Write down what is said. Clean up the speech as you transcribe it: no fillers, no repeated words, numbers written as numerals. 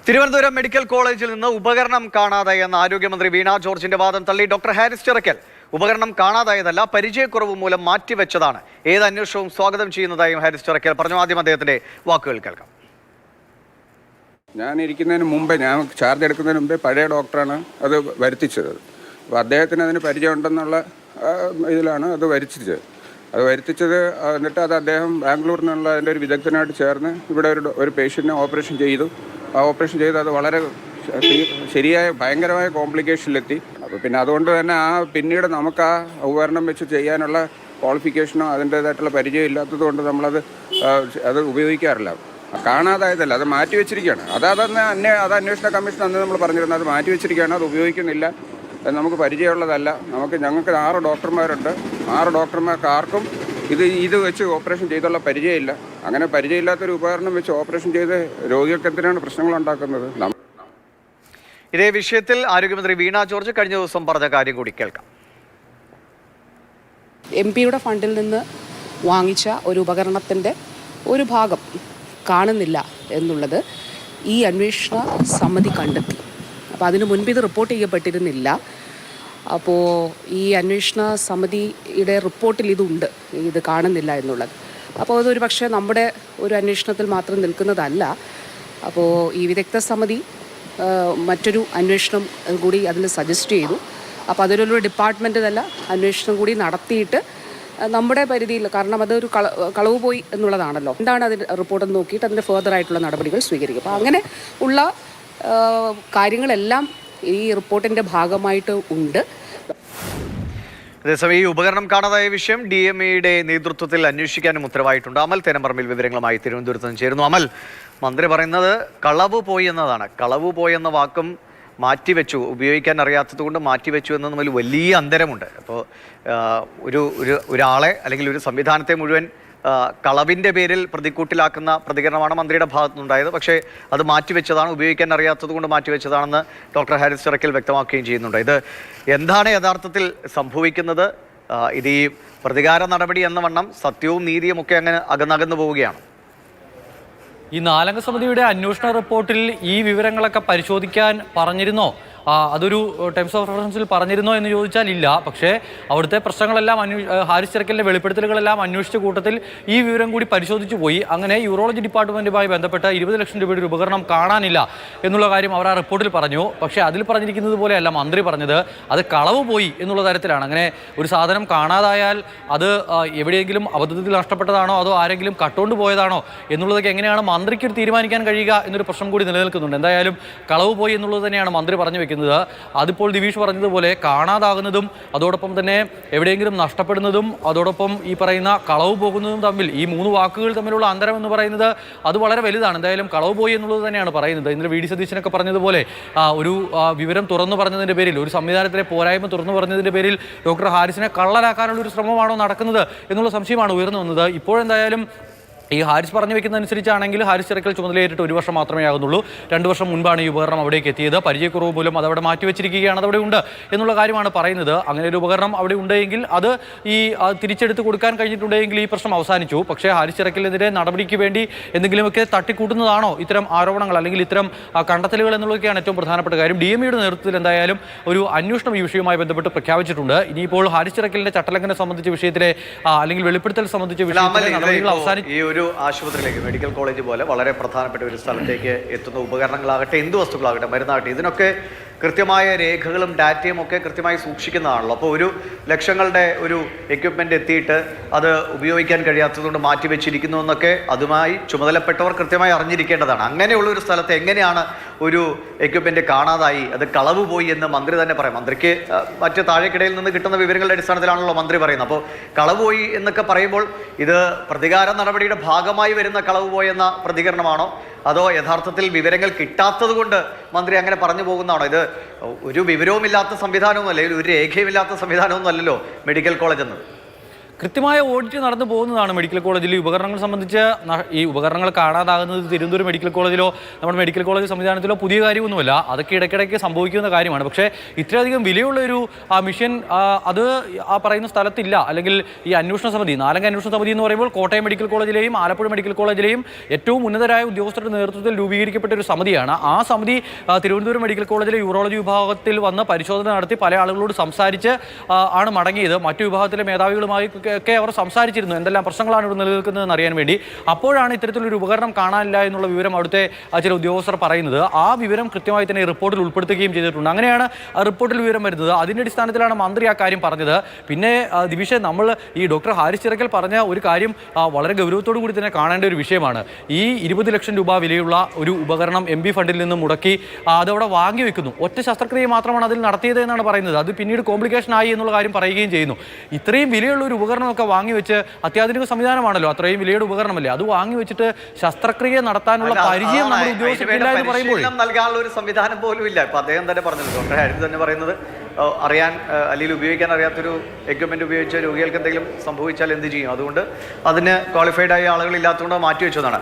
Thiruvananthapuram medical കോളേജിൽ നിന്ന് ഉപകരണം കാണാതായെന്ന ആരോഗ്യമന്ത്രി വീണ ജോർജിന്റെ വാദം തള്ളി ഡോക്ടർ ഹാരിസ് ചിറക്കൽ. ഉപകരണം കാണാതായതല്ല, പരിചയക്കുറവ് മൂലം മാറ്റിവെച്ചതാണ്. ഏത് അന്വേഷണവും സ്വാഗതം ചെയ്യുന്നതായും ഹാരിസ് ചിറക്കൽ പറഞ്ഞു. ആദ്യം അദ്ദേഹത്തിന്റെ വാക്കുകൾ കേൾക്കാം. ഞാൻ ചാർജ് എടുക്കുന്നതിന് മുമ്പേ പഴയ ഡോക്ടറാണ് അത് വരുത്തിച്ചത്. അപ്പോൾ അദ്ദേഹത്തിന് അതിന് പരിചയമുണ്ടെന്നുള്ള ഇതിലാണ് അത് വരുത്തിച്ചത്. എന്നിട്ട് അത് അദ്ദേഹം ബാംഗ്ലൂരിൽ നിന്നുള്ള അതിൻ്റെ ഒരു വിദഗ്ധനായിട്ട് ചേർന്ന് ഇവിടെ ഒരു പേഷ്യൻറ്റിനെ ഓപ്പറേഷൻ ചെയ്തു. ഓപ്പറേഷൻ ചെയ്ത് അത് വളരെ ഭയങ്കരമായ കോംപ്ലിക്കേഷനിലെത്തി. അപ്പോൾ പിന്നെ അതുകൊണ്ട് തന്നെ പിന്നീട് നമുക്ക് ആ ഉപകരണം വെച്ച് ചെയ്യാനുള്ള ക്വാളിഫിക്കേഷനോ അതിൻ്റേതായിട്ടുള്ള പരിചയം ഇല്ലാത്തത് കൊണ്ട് അത് ഉപയോഗിക്കാറില്ല. കാണാതായതല്ല, അത് മാറ്റി വെച്ചിരിക്കുകയാണ്. അത് അന്വേഷണ കമ്മീഷൻ അന്ന് നമ്മൾ പറഞ്ഞിരുന്നത് അത് മാറ്റി വെച്ചിരിക്കുകയാണ്, അത് ഉപയോഗിക്കുന്നില്ല. നമുക്ക് പരിചയമുള്ളതല്ല. ഞങ്ങൾക്ക് 6 ഡോക്ടർമാരുണ്ട്. 6 ഡോക്ടർമാർക്ക് ആർക്കും ഇത് വെച്ച് ഓപ്പറേഷൻ ചെയ്തുള്ള പരിചയമില്ല. അങ്ങനെ പരിചയമില്ലാത്തൊരു ഉപകരണം വെച്ച് ഓപ്പറേഷൻ ചെയ്ത് രോഗികൾക്ക് എന്തിനാണ് പ്രശ്നങ്ങൾ ഉണ്ടാക്കുന്നത്? ഇതേ വിഷയത്തിൽ ആരോഗ്യമന്ത്രി വീണ ജോർജ് കഴിഞ്ഞ ദിവസം പറഞ്ഞ കാര്യം കൂടി കേൾക്കാം. MP-യുടെ ഫണ്ടിൽ നിന്ന് വാങ്ങിച്ച ഒരു ഉപകരണത്തിൻ്റെ ഒരു ഭാഗം കാണുന്നില്ല എന്നുള്ളത് ഈ അന്വേഷണ സമിതി കണ്ടെത്തി. അപ്പോൾ അതിനു മുൻപ് ഇത് റിപ്പോർട്ട് ചെയ്യപ്പെട്ടിരുന്നില്ല. അപ്പോൾ ഈ അന്വേഷണ സമിതിയുടെ റിപ്പോർട്ടിൽ ഇത് കാണുന്നില്ല എന്നുള്ളത്. അപ്പോൾ അതൊരു പക്ഷേ നമ്മുടെ ഒരു അന്വേഷണത്തിൽ മാത്രം നിൽക്കുന്നതല്ല. അപ്പോൾ ഈ വിദഗ്ധ സമിതി മറ്റൊരു അന്വേഷണം കൂടി അതിൽ സജസ്റ്റ് ചെയ്തു. അപ്പോൾ അതിലൊരു ഡിപ്പാർട്ട്മെൻറ്റ് തന്നെ അന്വേഷണം കൂടി നടത്തിയിട്ട് നമ്മുടെ പരിധിയിൽ, കാരണം അതൊരു കളവ് പോയി എന്നുള്ളതാണല്ലോ, എന്താണ് അതിൻ്റെ റിപ്പോർട്ട് നോക്കിയിട്ട് അതിൻ്റെ ഫേർദർ ആയിട്ടുള്ള നടപടികൾ സ്വീകരിക്കും. അപ്പോൾ അങ്ങനെ ഉള്ള കാര്യങ്ങളെല്ലാം ഈ റിപ്പോർട്ടിൻ്റെ ഭാഗമായിട്ട് ഉണ്ട്. അതേസമയം ഈ ഉപകരണം കാണാതായ വിഷയം DMEയുടെ നേതൃത്വത്തിൽ അന്വേഷിക്കാനും ഉത്തരവായിട്ടുണ്ട്. അമൽ തേനമ്പറമ്പിൽ വിവരങ്ങളുമായി തിരുവനന്തപുരത്ത് നിന്ന് ചേരുന്നു. അമൽ, മന്ത്രി പറയുന്നത് കളവ് പോയി എന്നതാണ്. കളവ് പോയെന്ന വാക്കും മാറ്റിവെച്ചു, ഉപയോഗിക്കാൻ അറിയാത്തത് കൊണ്ട് മാറ്റിവെച്ചു എന്ന തമ്മിൽ വലിയ അന്തരമുണ്ട്. അപ്പോൾ ഒരാളെ അല്ലെങ്കിൽ ഒരു സംവിധാനത്തെ മുഴുവൻ കളവിൻ്റെ പേരിൽ പ്രതിക്കൂട്ടിലാക്കുന്ന പ്രതികരണമാണ് മന്ത്രിയുടെ ഭാഗത്തുനിന്നുണ്ടായത്. പക്ഷേ അത് മാറ്റിവെച്ചതാണ്, ഉപയോഗിക്കാൻ അറിയാത്തത് കൊണ്ട് മാറ്റിവെച്ചതാണെന്ന് ഡോക്ടർ ഹാരിസ് ചിറക്കൽ വ്യക്തമാക്കുകയും ചെയ്യുന്നുണ്ട്. ഇത് എന്താണ് യഥാർത്ഥത്തിൽ സംഭവിക്കുന്നത്? ഇത് ഈ പ്രതികാര നടപടി എന്ന വണ്ണം സത്യവും നീതിയും ഒക്കെ അങ്ങനെ അകന്നകന്നു പോവുകയാണ്. ഈ 4 അംഗ സമിതിയുടെ അന്വേഷണ റിപ്പോർട്ടിൽ ഈ വിവരങ്ങളൊക്കെ പരിശോധിക്കാൻ പറഞ്ഞിരുന്നോ? അതൊരു ടേംസ് ഓഫ് റെഫറൻസിൽ പറഞ്ഞിരുന്നോ എന്ന് ചോദിച്ചാൽ ഇല്ല. പക്ഷേ അവിടുത്തെ പ്രശ്നങ്ങളെല്ലാം ഹാരിസ് ചിറക്കലിൻ്റെ വെളിപ്പെടുത്തലുകളെല്ലാം അന്വേഷിച്ച കൂട്ടത്തിൽ ഈ വിവരം കൂടി പരിശോധിച്ചു പോയി. അങ്ങനെ യൂറോളജി ഡിപ്പാർട്ട്മെൻറ്റുമായി ബന്ധപ്പെട്ട 20 ലക്ഷം രൂപയുടെ ഒരു ഉപകരണം കാണാനില്ല എന്നുള്ള കാര്യം അവർ ആ റിപ്പോർട്ടിൽ പറഞ്ഞു. പക്ഷേ അതിൽ പറഞ്ഞിരിക്കുന്നത് പോലെയല്ല മന്ത്രി പറഞ്ഞത്. അത് കളവ് പോയി എന്നുള്ള തരത്തിലാണ്. അങ്ങനെ ഒരു സാധനം കാണാതായാൽ അത് എവിടെയെങ്കിലും അബദ്ധത്തിൽ നഷ്ടപ്പെട്ടതാണോ അതോ ആരെങ്കിലും കട്ടുകൊണ്ട് പോയതാണോ എന്നുള്ളതൊക്കെ എങ്ങനെയാണ് മന്ത്രിക്ക് തീരുമാനിക്കാൻ കഴിയുക എന്നൊരു പ്രശ്നം കൂടി നിലനിൽക്കുന്നുണ്ട്. എന്തായാലും കളവ് പോയി എന്നുള്ളത് തന്നെയാണ് മന്ത്രി പറഞ്ഞു വെക്കുന്നത്. അതിപ്പോൾ ദിവിഷ് പറഞ്ഞതുപോലെ കാണാതാകുന്നതും അതോടൊപ്പം തന്നെ എവിടെയെങ്കിലും നഷ്ടപ്പെടുന്നതും അതോടൊപ്പം ഈ പറയുന്ന കളവ് പോകുന്നതും തമ്മിൽ, ഈ 3 വാക്കുകൾ തമ്മിലുള്ള അന്തരം എന്ന് പറയുന്നത് അത് വളരെ വലുതാണ്. എന്തായാലും കളവ് പോയി എന്നുള്ളത് തന്നെയാണ് പറയുന്നത്. ഇന്നലെ VD സതീശനൊക്കെ പറഞ്ഞതുപോലെ ഒരു വിവരം തുറന്നു പറഞ്ഞതിൻ്റെ പേരിൽ, ഒരു സംവിധാനത്തിലെ പോരായ്മ തുറന്നു പറഞ്ഞതിൻ്റെ പേരിൽ ഡോക്ടർ ഹാരിസിനെ കള്ളലാക്കാനുള്ള ഒരു ശ്രമമാണോ നടക്കുന്നത് എന്നുള്ള സംശയമാണ് ഉയർന്നു വന്നത്. ഇപ്പോഴെന്തായാലും ഈ ഹാരിസ് പറഞ്ഞു വെക്കുന്നതനുസരിച്ചാണെങ്കിൽ ഹാരിസ് ചിറക്കൽ ചുമതലയേറ്റിട്ട് 1 വർഷം മാത്രമേ ആകുന്നുള്ളൂ. 2 വർഷം മുൻപാണ് ഈ ഉപകരണം അവിടേക്ക് എത്തിയത്. പരിചയക്കുറവ് മൂലം അതവിടെ മാറ്റിവെച്ചിരിക്കുകയാണ്, അതവിടെ ഉണ്ട് എന്നുള്ള കാര്യമാണ് പറയുന്നത്. അങ്ങനെ ഒരു ഉപകരണം അവിടെ ഉണ്ടെങ്കിൽ അത് തിരിച്ചെടുത്ത് കൊടുക്കാൻ കഴിഞ്ഞിട്ടുണ്ടെങ്കിൽ ഈ പ്രശ്നം അവസാനിച്ചു. പക്ഷേ ഹാരിസ് ചിറക്കലിനെതിരെ നടപടിക്ക് വേണ്ടി എന്തെങ്കിലുമൊക്കെ തട്ടിക്കൂട്ടുന്നതാണോ ഇത്തരം ആരോപണങ്ങൾ അല്ലെങ്കിൽ ഇത്തരം കണ്ടെത്തലുകൾ എന്നുള്ളതൊക്കെയാണ് ഏറ്റവും പ്രധാനപ്പെട്ട കാര്യം. DMEയുടെ നേതൃത്വത്തിൽ എന്തായാലും ഒരു അന്വേഷണം ഈ വിഷയവുമായി ബന്ധപ്പെട്ട് പ്രഖ്യാപിച്ചിട്ടുണ്ട്. ഇനിയിപ്പോൾ ഹാരിസ് ചിറക്കലിന്റെ ചട്ടലംഘനം സംബന്ധിച്ച വിഷയത്തിലെ അല്ലെങ്കിൽ വെളിപ്പെടുത്തൽ സംബന്ധിച്ച വിഷയത്തിലെ നടപടികൾ അവസാനിച്ചു. ആശുപത്രിയിലേക്ക്, മെഡിക്കൽ കോളേജ് പോലെ വളരെ പ്രധാനപ്പെട്ട ഒരു സ്ഥലത്തേക്ക് എത്തുന്ന ഉപകരണങ്ങളാകട്ടെ, എന്ത് വസ്തുക്കളാകട്ടെ, മരുന്നാകട്ടെ, ഇതിനൊക്കെ കൃത്യമായ രേഖകളും ഡാറ്റയും ഒക്കെ കൃത്യമായി സൂക്ഷിക്കുന്നതാണല്ലോ. അപ്പോൾ ഒരു ലക്ഷങ്ങളുടെ ഒരു എക്യുപ്മെൻ്റ് എത്തിയിട്ട് അത് ഉപയോഗിക്കാൻ കഴിയാത്തതുകൊണ്ട് മാറ്റിവെച്ചിരിക്കുന്നു എന്നൊക്കെ അതുമായി ചുമതലപ്പെട്ടവർ കൃത്യമായി അറിഞ്ഞിരിക്കേണ്ടതാണ്. അങ്ങനെയുള്ള ഒരു സ്ഥലത്ത് എങ്ങനെയാണ് ഒരു എക്യുപ്മെൻ്റ് കാണാതായി, അത് കളവ് പോയി എന്ന് മന്ത്രി തന്നെ പറയും? മന്ത്രിക്ക് മറ്റ് താഴേക്കിടയിൽ നിന്ന് കിട്ടുന്ന വിവരങ്ങളുടെ അടിസ്ഥാനത്തിലാണല്ലോ മന്ത്രി പറയുന്നത്. അപ്പോൾ കളവ് പോയി എന്നൊക്കെ പറയുമ്പോൾ ഇത് പ്രതികാര നടപടിയുടെ ഭാഗമായി വരുന്ന കളവ് പോയെന്ന പ്രതികരണമാണോ, അതോ യഥാർത്ഥത്തിൽ വിവരങ്ങൾ കിട്ടാത്തത് കൊണ്ട് മന്ത്രി അങ്ങനെ പറഞ്ഞു പോകുന്നതാണോ? ഇത് ഒരു വിവരവുമില്ലാത്ത സംവിധാനമൊന്നും അല്ലെങ്കിൽ ഒരു രേഖയുമില്ലാത്ത സംവിധാനമൊന്നും അല്ലല്ലോ മെഡിക്കൽ കോളേജ് എന്നത്. കൃത്യമായ ഓഡിറ്റ് നടന്നു പോകുന്നതാണ് മെഡിക്കൽ കോളേജിൽ. ഈ ഉപകരണങ്ങൾ സംബന്ധിച്ച് ഈ ഉപകരണങ്ങൾ കാണാതാകുന്നത് തിരുവനന്തപുരം മെഡിക്കൽ കോളേജിലോ നമ്മുടെ മെഡിക്കൽ കോളേജ് സംവിധാനത്തിലോ പുതിയ കാര്യമൊന്നുമല്ല. അതൊക്കെ ഇടയ്ക്കിടയ്ക്ക് സംഭവിക്കുന്ന കാര്യമാണ്. പക്ഷേ ഇത്രയധികം വിലയുള്ള ഒരു മെഷീൻ അത് ആ പറയുന്ന സ്ഥലത്തില്ല. അല്ലെങ്കിൽ ഈ അന്വേഷണ സമിതി, നാലംഗ അന്വേഷണ സമിതി എന്ന് പറയുമ്പോൾ കോട്ടയം മെഡിക്കൽ കോളേജിലെയും ആലപ്പുഴ മെഡിക്കൽ കോളേജിലെയും ഏറ്റവും ഉന്നതരായ ഉദ്യോഗസ്ഥരുടെ നേതൃത്വത്തിൽ രൂപീകരിക്കപ്പെട്ട ഒരു സമിതിയാണ്. ആ സമിതി തിരുവനന്തപുരം മെഡിക്കൽ കോളേജിലെ യൂറോളജി വിഭാഗത്തിൽ വന്ന് പരിശോധന നടത്തി പല ആളുകളോട് സംസാരിച്ച് ആണ് മടങ്ങിയത്. മറ്റു വിഭാഗത്തിലെ മേധാവികളുമായി ഒക്കെ അവർ സംസാരിച്ചിരുന്നു, എന്തെല്ലാം പ്രശ്നങ്ങളാണ് ഇവിടെ നിലനിൽക്കുന്നതെന്ന് അറിയാൻ വേണ്ടി. അപ്പോഴാണ് ഇത്തരത്തിലൊരു ഉപകരണം കാണാനില്ല എന്നുള്ള വിവരം അവിടുത്തെ ചില ഉദ്യോഗസ്ഥർ പറയുന്നത്. ആ വിവരം കൃത്യമായി തന്നെ റിപ്പോർട്ടിൽ ഉൾപ്പെടുത്തുകയും ചെയ്തിട്ടുണ്ട്. അങ്ങനെയാണ് റിപ്പോർട്ടിൽ വിവരം വരുന്നത്. അതിൻ്റെ അടിസ്ഥാനത്തിലാണ് മന്ത്രി ആ കാര്യം പറഞ്ഞത്. പിന്നെ ദിവിഷ, നമ്മൾ ഈ ഡോക്ടർ ഹാരിസ് ചിറക്കൽ പറഞ്ഞ ഒരു കാര്യം വളരെ ഗൗരവത്തോടു കൂടി തന്നെ കാണേണ്ട ഒരു വിഷയമാണ്. ഈ 20 ലക്ഷം രൂപ വിലയുള്ള ഒരു ഉപകരണം MB ഫണ്ടിൽ നിന്ന് മുടക്കി അതവിടെ വാങ്ങി വെക്കുന്നു. ഒറ്റ ശസ്ത്രക്രിയ മാത്രമാണ് അതിൽ നടത്തിയത് എന്നാണ് പറയുന്നത്. അത് പിന്നീട് കോംപ്ലിക്കേഷൻ ആയി എന്നുള്ള കാര്യം പറയുകയും ചെയ്യുന്നു. ഇത്രയും വിലയുള്ള ഒരു ഉപകരണമൊക്കെ വാങ്ങിവെച്ച്, അത്യാധുനിക സംവിധാനമാണല്ലോ, അത്രയും വിലയുടെ ഉപകരണമല്ലേ, അത് വാങ്ങി വെച്ചിട്ട് ശസ്ത്രക്രിയ നടത്താനുള്ള പരിചയം നമ്മുടെ ഉദ്യോഗസ്ഥർക്കില്ല എന്ന് പറയുമ്പോൾ നൽകാനുള്ള ഒരു സംവിധാനം പോലും ഇല്ല. ഇപ്പൊ അദ്ദേഹം തന്നെ പറഞ്ഞത്, ഡോക്ടർ ഹാരിസ് തന്നെ പറയുന്നത്, അറിയാൻ അല്ലെങ്കിൽ ഉപയോഗിക്കാൻ അറിയാത്തൊരു എക്യുപ്മെന്റ് ഉപയോഗിച്ച് രോഗികൾക്ക് എന്തെങ്കിലും സംഭവിച്ചാൽ എന്ത് ചെയ്യും? അതുകൊണ്ട് അതിന് ക്വാളിഫൈഡ് ആയ ആളുകൾ ഇല്ലാത്തതുകൊണ്ട് മാറ്റി വെച്ചതാണ്.